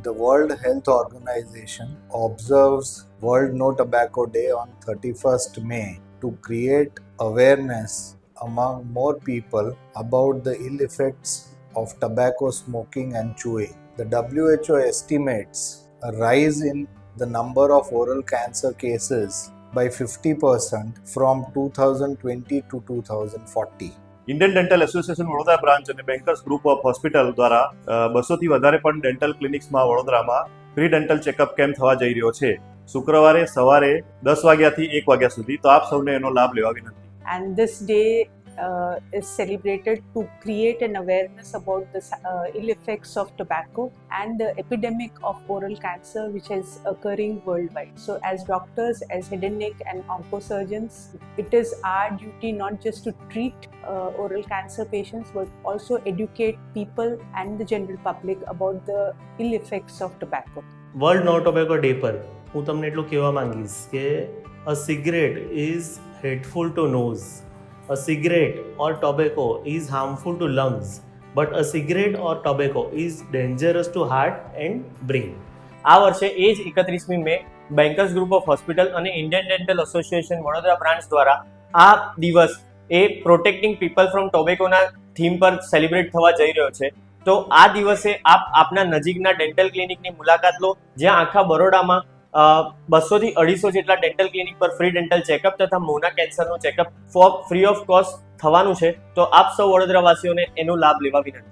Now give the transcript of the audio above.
The World Health Organization observes World No Tobacco Day on 31st May to create awareness among more people about the ill effects of tobacco smoking and chewing. The WHO estimates a rise in the number of oral cancer cases by 50% from 2020 to 2040. Indian dental association Vadodara branch અને bankers group of hospital દ્વારા 200થી વધારે પણ dental ક્લિનિક્સમાં વડોદરામાં free dental checkup camp થવા જઈ રહ્યો છે શુક્રવારે સવારે 10 વાગ્યાથી 1 વાગ્યા સુધી. તો આપ સૌને એનો લાભ લેવા વિનંતી. And this day is celebrated to create an awareness about the ill effects of tobacco and the epidemic of oral cancer which is occurring worldwide. So as doctors, as head and neck and oncosurgeons, it is our duty not just to treat oral cancer patients but also educate people and the general public about the ill effects of tobacco. World નો tobacco day પર હું તમને એટલું કહેવા માંગીશ કે a cigarette is hateful to nose, a cigarette or tobacco is harmful to lungs, but a cigarette or tobacco is dangerous to heart and brain. આ વર્ષે એ જ 31મી મે બેન્કર્સ ગ્રુપ ઓફ હોસ્પિટલ અને Indian dental association Vadodara branch દ્વારા આ દિવસ એ protecting people from ટોબેકોના theme પર celebrate થવા જઈ રહ્યો છે. તો આ દિવસે આપ આપના નજીકના ડેન્ટલ ક્લિનિકની મુલાકાત લો, જ્યાં આખા બરોડામાં 200 થી 250 જેટલા ડેન્ટલ ક્લિનિક પર ફ્રી ડેન્ટલ ચેકઅપ તથા મોંના કેન્સરનું ચેકઅપ ફ્રી ઓફ કોસ્ટ થવાનું છે. તો આપ સૌ વડોદરાવાસીઓને એનો લાભ લેવા વિનંતી.